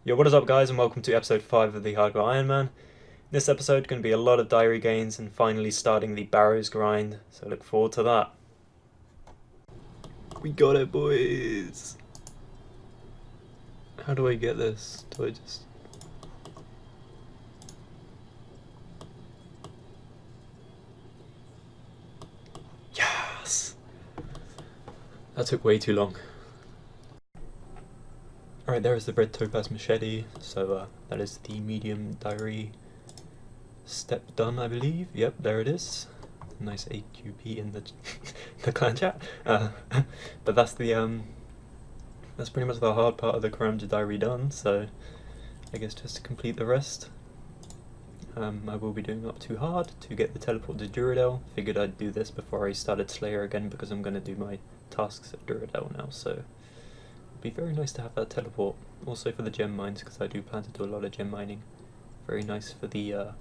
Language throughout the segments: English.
Yo, what is up guys, and welcome to episode 5 of the Hardcore Ironman. This episode going to be a lot of diary gains and finally starting the Barrows grind, so look forward to that. We got it, boys! How do I get this? Do I just... Yes! That took way too long. Alright, there is the red topaz machete, so that is the medium diary step done, I believe. Yep, there it is. Nice AQP in the the clan chat. But that's the that's pretty much the hard part of the Karamja diary done. So I guess just to complete the rest, I will be doing up too hard to get the teleport to Duradel. Figured I'd do this before I started Slayer again because I'm gonna do my tasks at Duradel now. So it'd be very nice to have that teleport. Also for the gem mines because I do plan to do a lot of gem mining. Very nice for the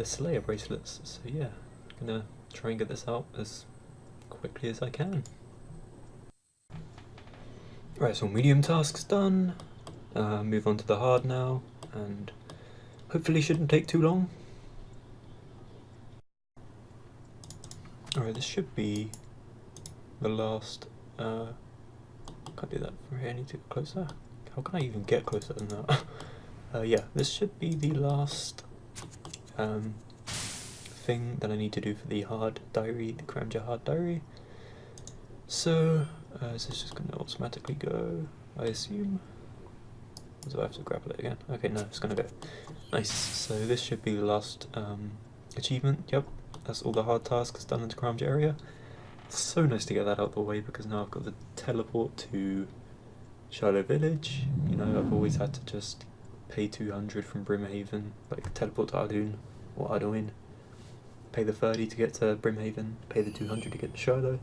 Slayer bracelets, so yeah, I'm gonna try and get this out as quickly as I can. Right, so medium tasks done, move on to the hard now, and hopefully shouldn't take too long. Alright, this should be the last, can't do that from here, I need to get closer. How can I even get closer than that? Yeah, this should be the last thing that I need to do for the hard diary, the Karamja hard diary. So, is this just going to automatically go, I assume? Or do I have to grapple it again? Okay, no, it's going to go. Nice. So this should be the last achievement. Yep, that's all the hard tasks done in the Karamja area. So nice to get that out of the way because now I've got the teleport to Shiloh Village. You know, I've always had to just pay 200 from Brimhaven, like teleport to Ardoon or Ardoin, pay the 30 to get to Brimhaven, pay the 200 to get to Shiloh.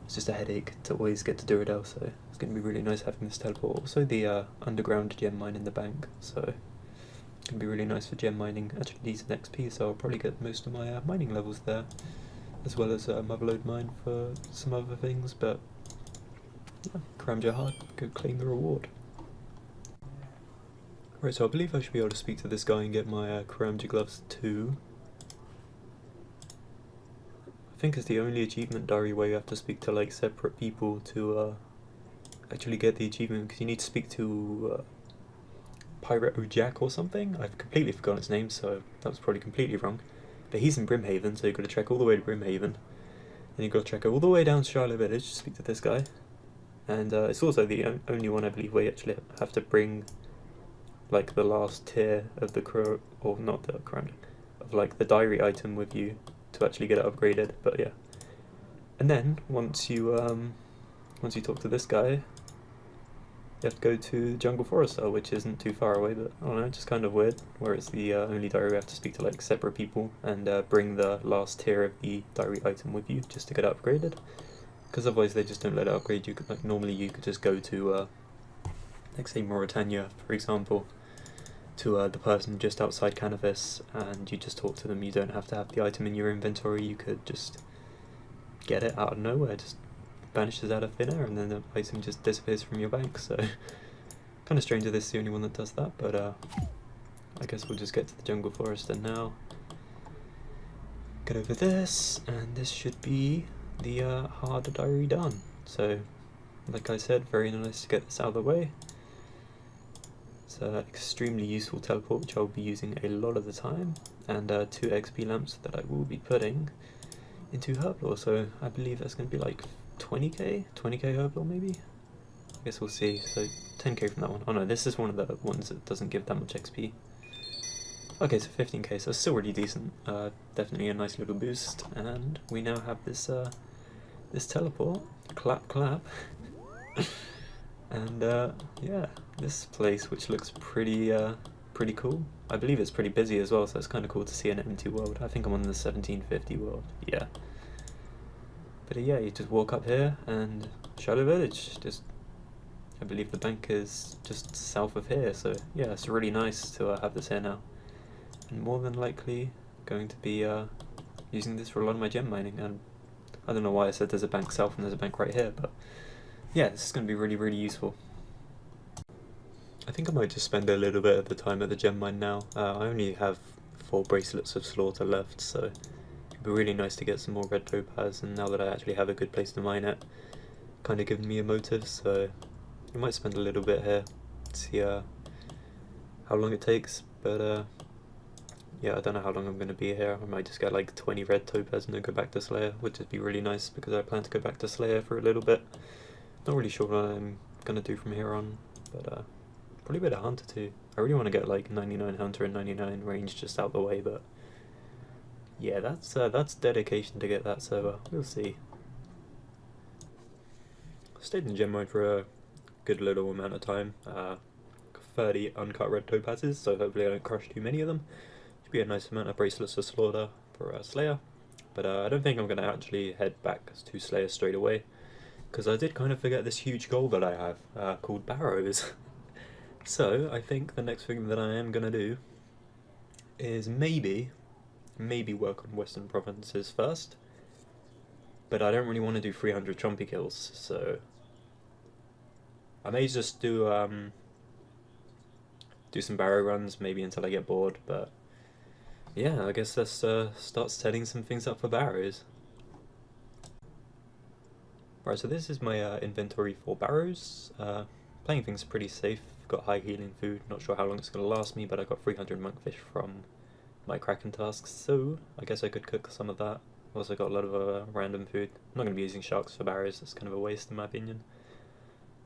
It's just a headache to always get to Duradel, so it's going to be really nice having this teleport. Also the underground gem mine in the bank, so it's going to be really nice for gem mining. Actually needs an XP, so I'll probably get most of my mining levels there, as well as Motherlode mine for some other things, but yeah, Karamja hard, go claim the reward. Right, so I believe I should be able to speak to this guy and get my Karamja gloves too. I think it's the only achievement diary where you have to speak to like separate people to actually get the achievement, because you need to speak to Pirate Ojak or something. I've completely forgotten his name, so that was probably completely wrong. But he's in Brimhaven, so you've got to trek all the way to Brimhaven. Then you've got to trek all the way down to Shiloh Village to speak to this guy. And it's also the only one I believe where you actually have to bring like the last tier of the crow, or not the crown, of like the diary item with you to actually get it upgraded. But yeah, and then once you talk to this guy, you have to go to Jungle Forester, which isn't too far away, but I don't know, just kind of weird, where it's the only diary we have to speak to like separate people and bring the last tier of the diary item with you just to get it upgraded, because otherwise they just don't let it upgrade. You could, like, normally you could just go to like say Mauritania, for example, to the person just outside Cannabis, and you just talk to them. You don't have to have the item in your inventory, you could just get it out of nowhere, just vanishes out of thin air, and then the item just disappears from your bank. So kind of strange that this is the only one that does that, but I guess we'll just get to the Jungle Forester now. Get over this, and this should be the hard diary done. So like I said, very nice to get this out of the way. It's an extremely useful teleport which I'll be using a lot of the time, and 2 XP lamps that I will be putting into Herblore, so I believe that's going to be like 20k Herblore maybe? I guess we'll see. So 10k from that one. Oh no, this is one of the ones that doesn't give that much XP. Okay, so 15k, so it's still really decent. Definitely a nice little boost, and we now have this this teleport. Clap clap. And yeah, this place, which looks pretty pretty cool. I believe it's pretty busy as well, so it's kind of cool to see an empty world. I think I'm on the 1750 world, yeah. But yeah, you just walk up here and Shiloh Village. Just, I believe the bank is just south of here, so yeah, it's really nice to have this here now. And more than likely going to be using this for a lot of my gem mining. And I don't know why I said there's a bank south and there's a bank right here, but yeah, this is going to be really, really useful. I think I might just spend a little bit of the time at the gem mine now. I only have 4 bracelets of slaughter left, so it'd be really nice to get some more red topaz, and now that I actually have a good place to mine it, kind of giving me a motive, so I might spend a little bit here, see how long it takes, but yeah, I don't know how long I'm going to be here. I might just get like 20 red topaz and then go back to Slayer, which would be really nice because I plan to go back to Slayer for a little bit. Not really sure what I'm going to do from here on, but probably a bit of Hunter too. I really want to get like 99 Hunter and 99 range just out the way, but yeah, that's dedication to get that, so we'll see. Stayed in gem mine for a good little amount of time. 30 uncut red topazes, so hopefully I don't crush too many of them. Should be a nice amount of bracelets of slaughter for Slayer, but I don't think I'm going to actually head back to Slayer straight away, because I did kind of forget this huge goal that I have called Barrows. So I think the next thing that I am going to do is maybe work on Western Provinces first, but I don't really want to do 300 chompy kills, so I may just do some barrow runs maybe until I get bored, but yeah, I guess let's start setting some things up for barrows. Right, so this is my inventory for barrows. Playing things pretty safe, got high healing food, not sure how long it's going to last me, but I got 300 monkfish from my Kraken tasks, so I guess I could cook some of that. Also got a lot of random food. I'm not going to be using sharks for barrows, it's kind of a waste in my opinion.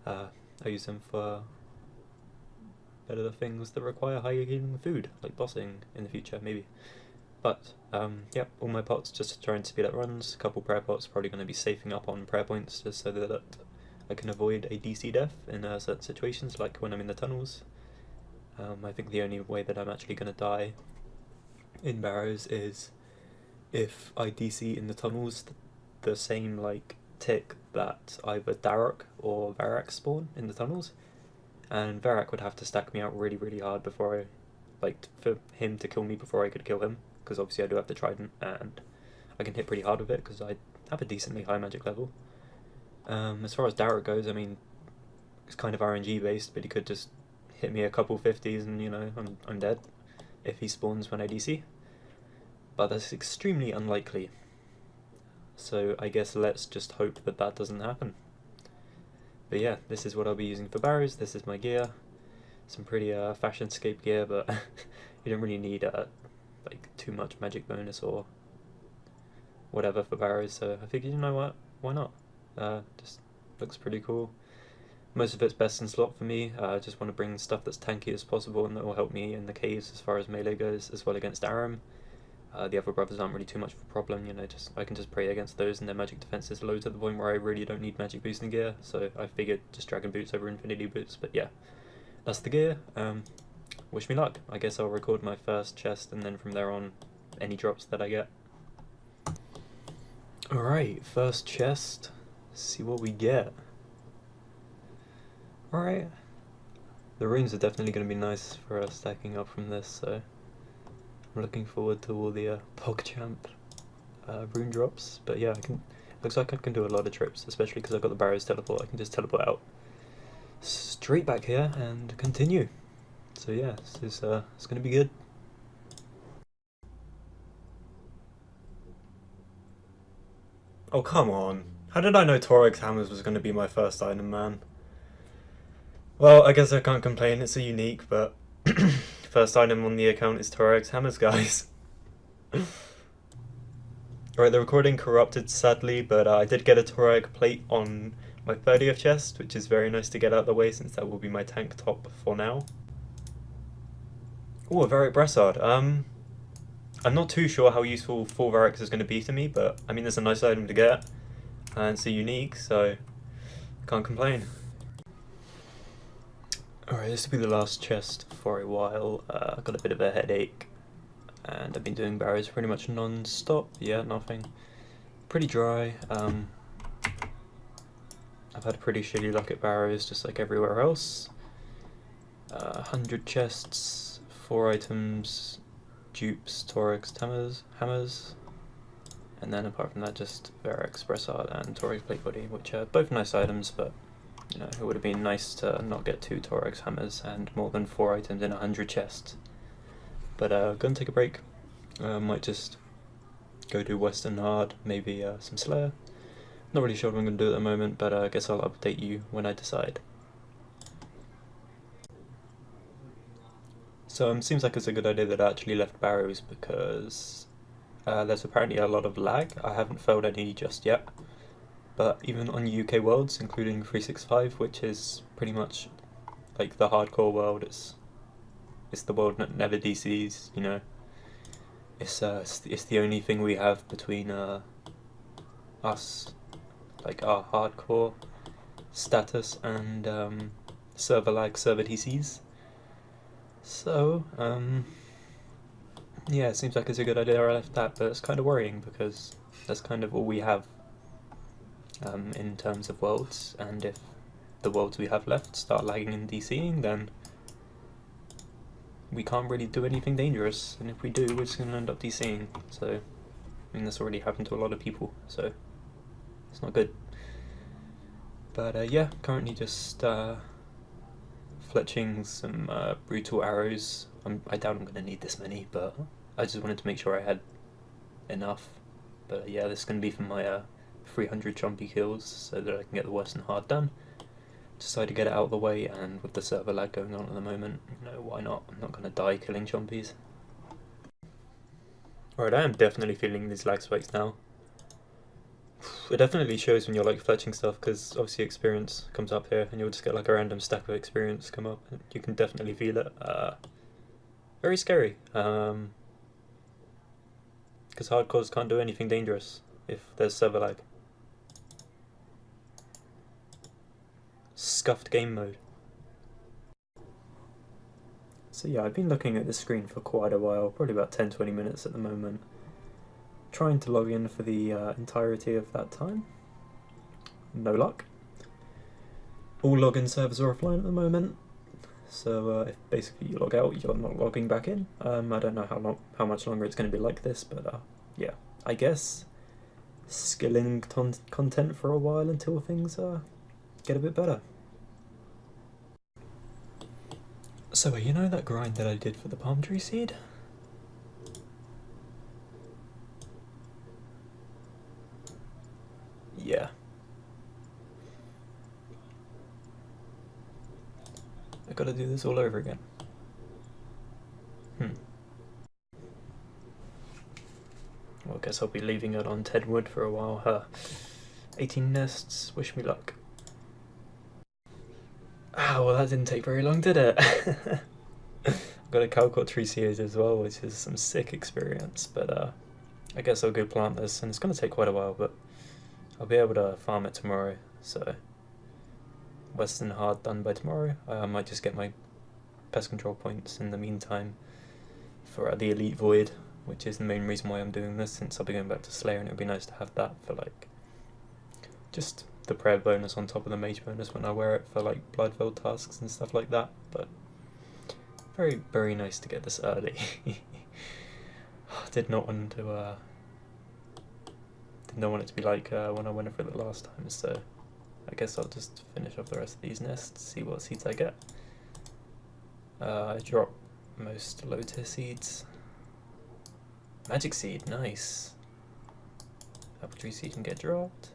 I use them for better things that require higher healing food, like bossing in the future, maybe. But, yeah, all my pots just to try and speed up runs. A couple prayer pots, probably going to be safing up on prayer points just so that I can avoid a DC death in certain situations, like when I'm in the tunnels. I think the only way that I'm actually going to die in Barrows is if I DC in the tunnels the same, like, tick that either Darok or Varak spawn in the tunnels. And Varak would have to stack me out really, really hard before for him to kill me before I could kill him, because obviously I do have the trident and I can hit pretty hard with it because I have a decently high magic level. As far as Darok goes, I mean, it's kind of RNG based, but he could just hit me a couple 50s and, you know, I'm dead if he spawns when I DC. But that's extremely unlikely. So I guess let's just hope that that doesn't happen. But yeah, this is what I'll be using for barrows. This is my gear. Some pretty fashionscape gear, but you don't really need like too much magic bonus or whatever for barrows. So I figured, you know what, why not? Just looks pretty cool. Most of it's best in slot for me. I just want to bring stuff that's tanky as possible and that will help me in the caves as far as melee goes, as well against Aram. The other brothers aren't really too much of a problem, you know, I can just pray against those and their magic defense is low to the point where I really don't need magic boosting gear, so I figured just Dragon Boots over Infinity Boots, but yeah, that's the gear. Wish me luck. I guess I'll record my first chest and then from there on, any drops that I get. Alright, first chest, see what we get. Alright, the runes are definitely going to be nice for stacking up from this, so I'm looking forward to all the PogChamp rune drops, but yeah, looks like I can do a lot of trips, especially because I've got the Barrows teleport. I can just teleport out straight back here and continue. So yeah, it's going to be good. Oh, come on. How did I know Torag's Hammers was going to be my first item, man? Well, I guess I can't complain, it's a unique, but first item on the account is Torag's Hammers, guys. Alright, the recording corrupted sadly, but I did get a Torag plate on my 30th chest, which is very nice to get out of the way since that will be my tank top for now. Oh, a Varric Brassard. I'm not too sure how useful 4 Varrics is going to be to me, but I mean, it's a nice item to get, and it's a unique, so can't complain. Alright, this will be the last chest for a while. I've got a bit of a headache, and I've been doing barrows pretty much non-stop. Yeah, nothing. Pretty dry. I've had pretty shitty luck at barrows, just like everywhere else. 100 chests, 4 items, dupes, Torag's hammers, and then apart from that, just Varric Brassard and Torag's plate body, which are both nice items, but You know, it would have been nice to not get 2 Thorax hammers and more than 4 items in 100 chests. But gonna take a break. Might just go do Western Hard, maybe some Slayer. Not really sure what I'm gonna do at the moment, but I guess I'll update you when I decide. So seems like it's a good idea that I actually left Barrows because there's apparently a lot of lag. I haven't failed any just yet, but even on UK worlds, including 365, which is pretty much like the hardcore world, it's the world that never DCs, you know. It's the only thing we have between us, like our hardcore status and server lag, server DCs. So yeah, it seems like it's a good idea I left that, but it's kind of worrying because that's kind of all we have in terms of worlds, and if the worlds we have left start lagging and DCing, then we can't really do anything dangerous, and if we do, we're just going to end up DCing. So, I mean, that's already happened to a lot of people, so it's not good. But yeah, currently just fletching some brutal arrows. I doubt I'm going to need this many, but I just wanted to make sure I had enough. But yeah, this is going to be for my 300 chompy kills, so that I can get the Western Hard done. Decided to get it out of the way, and with the server lag going on at the moment, you know, why not? I'm not going to die killing chompies. Alright, I am definitely feeling these lag spikes now. It definitely shows when you're like fletching stuff, because obviously experience comes up here and you'll just get like a random stack of experience come up. You can definitely feel it. Very scary. Because hardcores can't do anything dangerous if there's server lag. Scuffed game mode. So yeah, I've been looking at this screen for quite a while, probably about 10-20 minutes at the moment. Trying to log in for the entirety of that time. No luck. All login servers are offline at the moment, so if basically you log out, you're not logging back in. I don't know how much longer it's going to be like this, but yeah, I guess skilling content for a while until things get a bit better. So you know that grind that I did for the palm tree seed? Yeah. I gotta do this all over again. Well, I guess I'll be leaving it on Tedwood for a while. 18 nests, wish me luck. Ah, well that didn't take very long, did it? I've got a Calcott tree seed as well, which is some sick experience, but I guess I'll go plant this, and it's gonna take quite a while, but I'll be able to farm it tomorrow, so Western Hard done by tomorrow. I might just get my pest control points in the meantime for the Elite Void, which is the main reason why I'm doing this, since I'll be going back to Slayer, and it would be nice to have that for like just the prayer bonus on top of the mage bonus when I wear it for like Bloodveld tasks and stuff like that. But very, very nice to get this early. Did not want it to be like when I went for it the last time, so I guess I'll just finish off the rest of these nests, see what seeds I get. I drop most low tier seeds. Magic seed, nice. Apple tree seed can get dropped.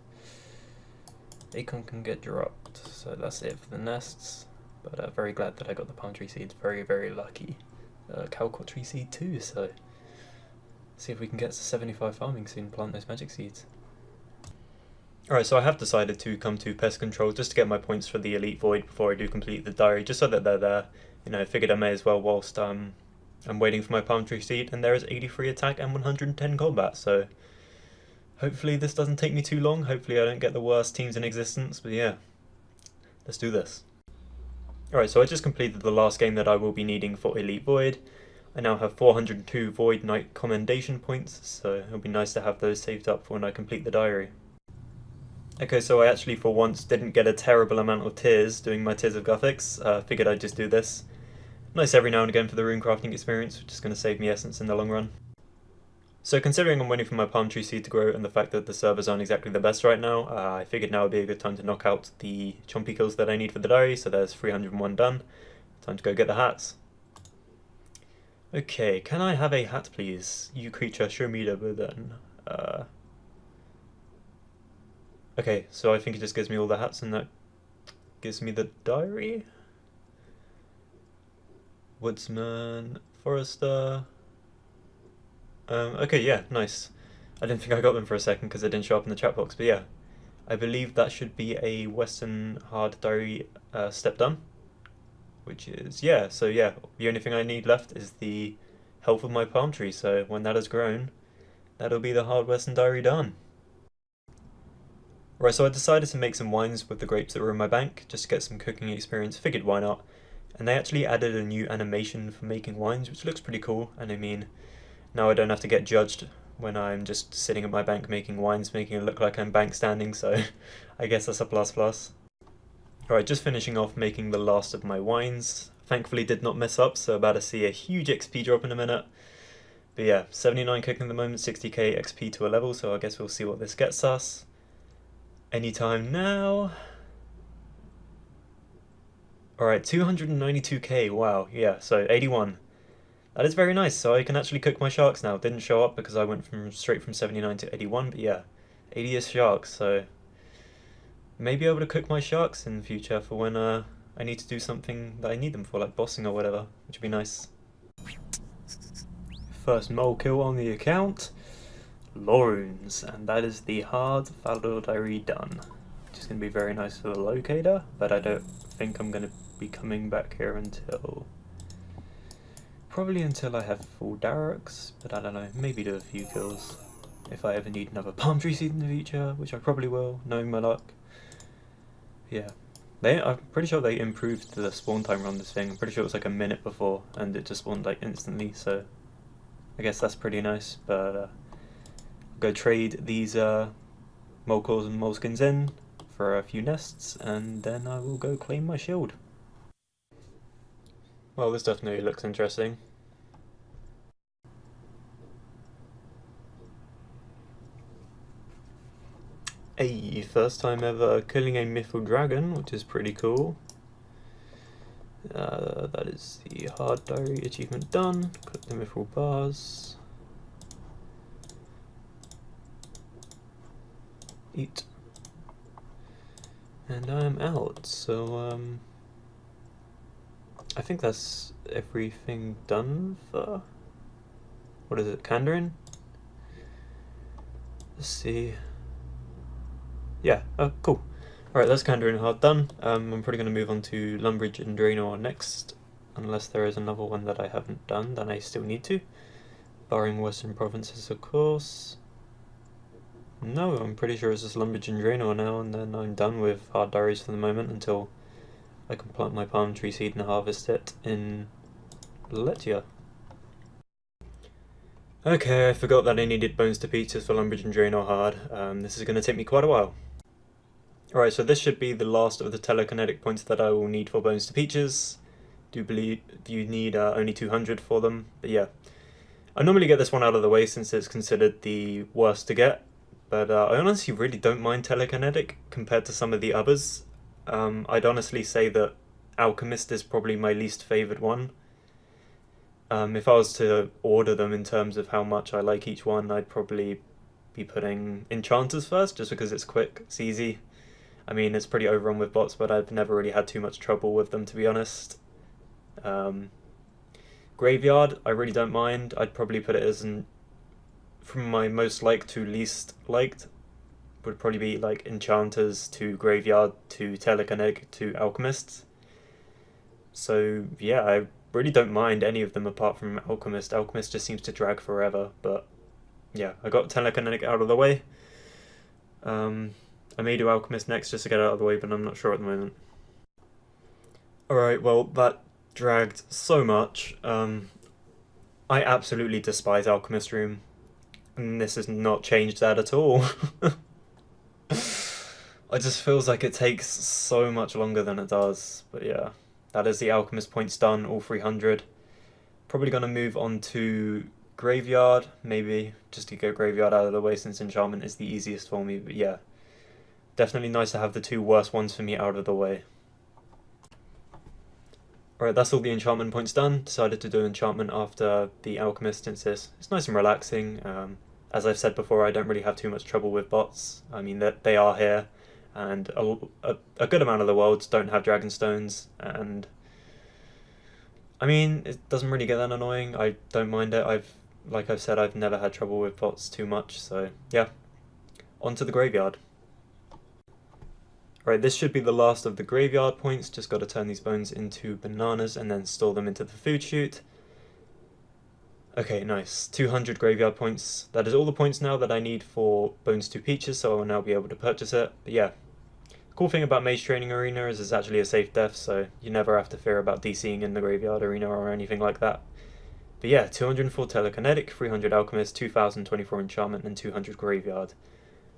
Acorn can get dropped, so that's it for the nests. But very glad that I got the palm tree seeds, very, very lucky. Calcott tree seed too, so see if we can get to 75 farming soon, plant those magic seeds. Alright, so I have decided to come to pest control just to get my points for the Elite Void before I do complete the diary, just so that they're there. You know, I figured I may as well whilst I'm waiting for my palm tree seed, and there is 83 attack and 110 combat, so hopefully this doesn't take me too long. Hopefully I don't get the worst teams in existence, but yeah, let's do this. Alright, so I just completed the last game that I will be needing for Elite Void. I now have 402 Void Knight Commendation points, so it'll be nice to have those saved up for when I complete the diary. Okay, so I actually for once didn't get a terrible amount of tears doing my Tears of Gothics. Figured I'd just do this. Nice every now and again for the rune crafting experience, which is going to save me essence in the long run. So considering I'm waiting for my palm tree seed to grow and the fact that the servers aren't exactly the best right now, I figured now would be a good time to knock out the chompy kills that I need for the diary, so there's 301 done. Time to go get the hats. Okay, can I have a hat please? You creature, show me the button. Okay, so I think it just gives me all the hats and that gives me the diary. Woodsman, Forester. Okay, yeah, nice. I didn't think I got them for a second because they didn't show up in the chat box, but yeah. I believe that should be a Western Hard Diary step done. Which is, yeah, so yeah, the only thing I need left is the health of my palm tree, so when that has grown, that'll be the Hard Western Diary done. Right, so I decided to make some wines with the grapes that were in my bank, just to get some cooking experience, figured why not. And they actually added a new animation for making wines, which looks pretty cool, and I mean, now I don't have to get judged when I'm just sitting at my bank making wines, making it look like I'm bank standing, so I guess that's a plus plus. Alright, just finishing off making the last of my wines. Thankfully did not mess up, so about to see a huge XP drop in a minute. But yeah, 79 cooking at the moment, 60k XP to a level, so I guess we'll see what this gets us. Anytime now. Alright, 292k, wow, yeah, so 81. That is very nice, so I can actually cook my sharks now. Didn't show up because I went straight from 79 to 81, but yeah, 80 is sharks, so maybe able to cook my sharks in the future for when I need to do something that I need them for, like bossing or whatever, which would be nice. First mole kill on the account, Lawrence, and that is the hard Fallow Diary done. Which is going to be very nice for the locator, but I don't think I'm going to be coming back here until... probably until I have full Darrocks, but I don't know, maybe do a few kills. If I ever need another palm tree seed in the future, which I probably will, knowing my luck. Yeah. I'm pretty sure they improved the spawn time on this thing. I'm pretty sure it was like a minute before, and it just spawned like instantly, so... I guess that's pretty nice, but... I'll go trade these Molcores and Moleskins in for a few nests, and then I will go claim my shield. Well, this definitely looks interesting. Hey, first time ever killing a Mythal Dragon, which is pretty cool. That is the Hard Diary achievement done. Click the Mythal bars. Eat. And I'm out, so I think that's everything done for... what is it, Kandarin? Let's see... yeah, oh cool. Alright, that's Kandarin hard done. I'm probably going to move on to Lumbridge and Draenor next, unless there is another one that I haven't done, then I still need to. Barring Western Provinces, of course. No, I'm pretty sure it's just Lumbridge and Draenor now, and then I'm done with hard diaries for the moment until I can plant my palm tree seed and harvest it in Letia. Okay, I forgot that I needed bones to pieces for Lumbridge and Draenor hard. This is going to take me quite a while. Alright, so this should be the last of the telekinetic points that I will need for Bones to Peaches. Do believe you need only 200 for them, but yeah. I normally get this one out of the way since it's considered the worst to get, but I honestly really don't mind telekinetic compared to some of the others. I'd honestly say that Alchemist is probably my least favoured one. If I was to order them in terms of how much I like each one, I'd probably be putting Enchanters first, just because it's quick, it's easy. I mean, it's pretty overrun with bots, but I've never really had too much trouble with them, to be honest. Graveyard, I really don't mind. I'd probably put it as from my most liked to least liked. Would probably be like Enchanters to Graveyard to Telekinetic to Alchemists. So yeah, I really don't mind any of them apart from Alchemist. Alchemist just seems to drag forever, but yeah, I got Telekinetic out of the way. I may do Alchemist next just to get it out of the way, but I'm not sure at the moment. Alright, well, that dragged so much. I absolutely despise Alchemist Room, and this has not changed that at all. It just feels like it takes so much longer than it does, but yeah. That is the Alchemist points done, all 300. Probably going to move on to Graveyard, maybe, just to get Graveyard out of the way since Enchantment is the easiest for me, but yeah. Definitely nice to have the two worst ones for me out of the way. Alright, that's all the enchantment points done. Decided to do enchantment after the alchemist since it's nice and relaxing. As I've said before, I don't really have too much trouble with bots. I mean, they are here, and a good amount of the worlds don't have dragonstones, and I mean, it doesn't really get that annoying. I don't mind it. Like I've said, I've never had trouble with bots too much, so yeah. On to the graveyard. Right, this should be the last of the graveyard points. Just got to turn these bones into bananas and then store them into the food chute. Okay, nice. 200 graveyard points. That is all the points now that I need for Bones to Peaches, so I will now be able to purchase it. But yeah, cool thing about Mage Training Arena is it's actually a safe death, so you never have to fear about DCing in the graveyard arena or anything like that. But yeah, 204 telekinetic, 300 alchemist, 2024 enchantment, and 200 graveyard.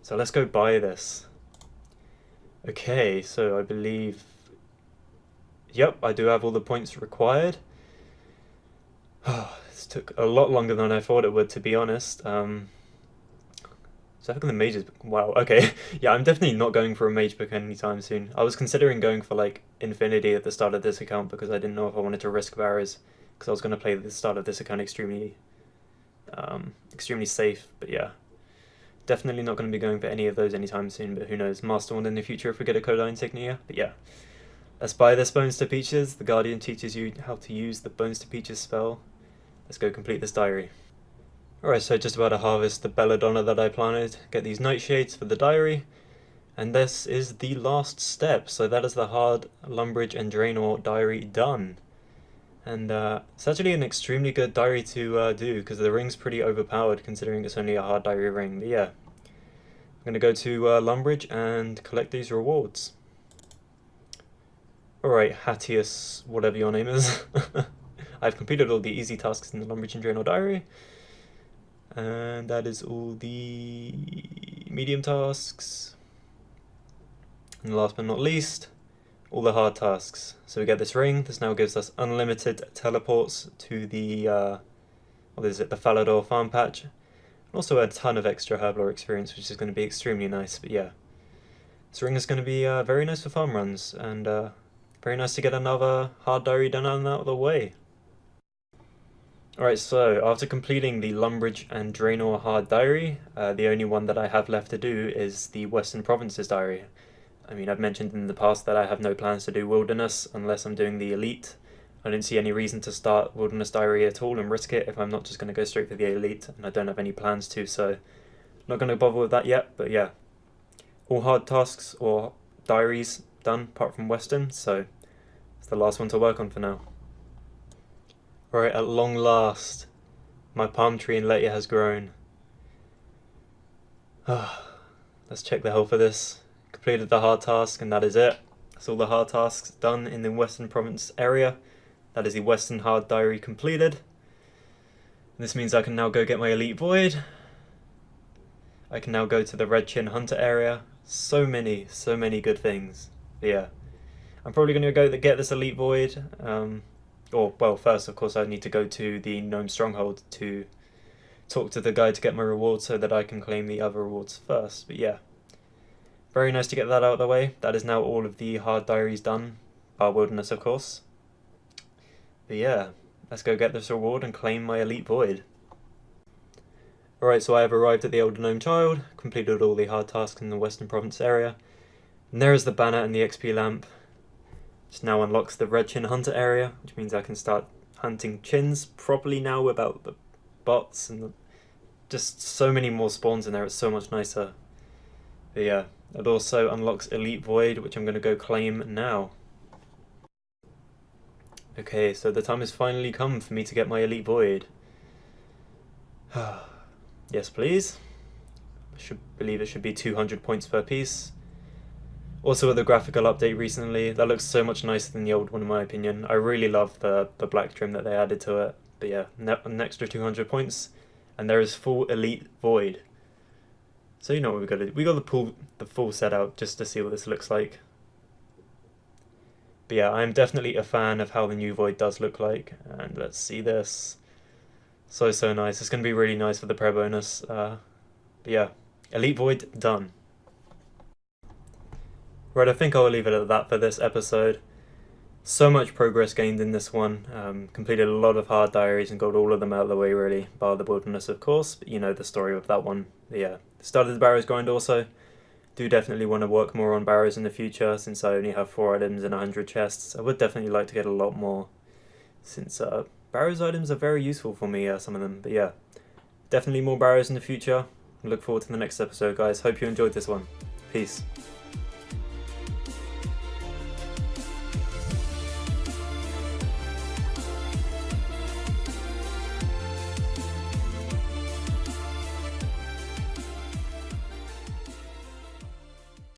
So let's go buy this. Okay, so I believe, yep, I do have all the points required. This took a lot longer than I thought it would, to be honest. So I think the mages, wow, okay. Yeah, I'm definitely not going for a mage book anytime soon. I was considering going for like Infinity at the start of this account because I didn't know if I wanted to risk Barrows, because I was going to play the start of this account extremely safe, but yeah. Definitely not going to be going for any of those anytime soon, but who knows, Master One in the future if we get a Codine Insignia, but yeah. Let's buy this Bones to Peaches. The Guardian teaches you how to use the Bones to Peaches spell. Let's go complete this diary. Alright, so just about to harvest the belladonna that I planted, get these nightshades for the diary, and this is the last step. So that is the hard Lumbridge and Draenor diary done. And it's actually an extremely good diary to do, because the ring's pretty overpowered considering it's only a hard diary ring. But yeah, I'm going to go to Lumbridge and collect these rewards. Alright, Hatius, whatever your name is. I've completed all the easy tasks in the Lumbridge and Draenor diary. And that is all the medium tasks. And last but not least, all the hard tasks. So we get this ring. This now gives us unlimited teleports to the what is it, the Falador farm patch, and also a ton of extra Herblore experience, which is going to be extremely nice. But yeah, this ring is going to be very nice for farm runs, and very nice to get another hard diary done and out of the way. Alright, so after completing the Lumbridge and Draenor hard diary, the only one that I have left to do is the Western Provinces diary. I mean, I've mentioned in the past that I have no plans to do Wilderness unless I'm doing the Elite. I don't see any reason to start Wilderness Diary at all and risk it if I'm not just going to go straight for the Elite, and I don't have any plans to, so not going to bother with that yet. But yeah, all hard tasks or diaries done apart from Western, so it's the last one to work on for now. Alright, at long last, my palm tree in Letia has grown. Let's check the health for this. Completed the hard task, and that is it. That's all the hard tasks done in the Western Province area. That is the Western hard diary completed. This means I can now go get my Elite Void. I can now go to the Red Chin Hunter area. So many good things. But yeah, I'm probably going to go get this Elite Void. Well, first, of course, I need to go to the Gnome Stronghold to talk to the guy to get my rewards so that I can claim the other rewards first. But yeah, very nice to get that out of the way. That is now all of the hard diaries done, bar Wilderness, of course. But yeah, let's go get this reward and claim my Elite Void. Alright, so I have arrived at the Elder Gnome Child, completed all the hard tasks in the Western Province area. And there is the banner and the XP lamp. This now unlocks the Red Chin Hunter area, which means I can start hunting chins properly now without the bots and just so many more spawns in there. It's so much nicer. But yeah, it also unlocks Elite Void, which I'm going to go claim now. Okay, so the time has finally come for me to get my Elite Void. Yes, please. I believe it should be 200 points per piece. Also with the graphical update recently, that looks so much nicer than the old one in my opinion. I really love the black trim that they added to it. But yeah, an extra 200 points, and there is full Elite Void. So you know what we got to do. We got to pull the full set out just to see what this looks like. But yeah, I'm definitely a fan of how the new Void does look like, and let's see this. So nice. It's going to be really nice for the prayer bonus. But yeah, Elite Void done. Right, I think I'll leave it at that for this episode. So much progress gained in this one. Completed a lot of hard diaries and got all of them out of the way, really, bar the wilderness, of course. But you know the story of that one. But yeah, started the Barrows grind also. Do definitely want to work more on Barrows in the future, since I only have 4 items and 100 chests. I would definitely like to get a lot more, since Barrows items are very useful for me, some of them. But yeah, definitely more Barrows in the future. Look forward to the next episode, guys. Hope you enjoyed this one. Peace.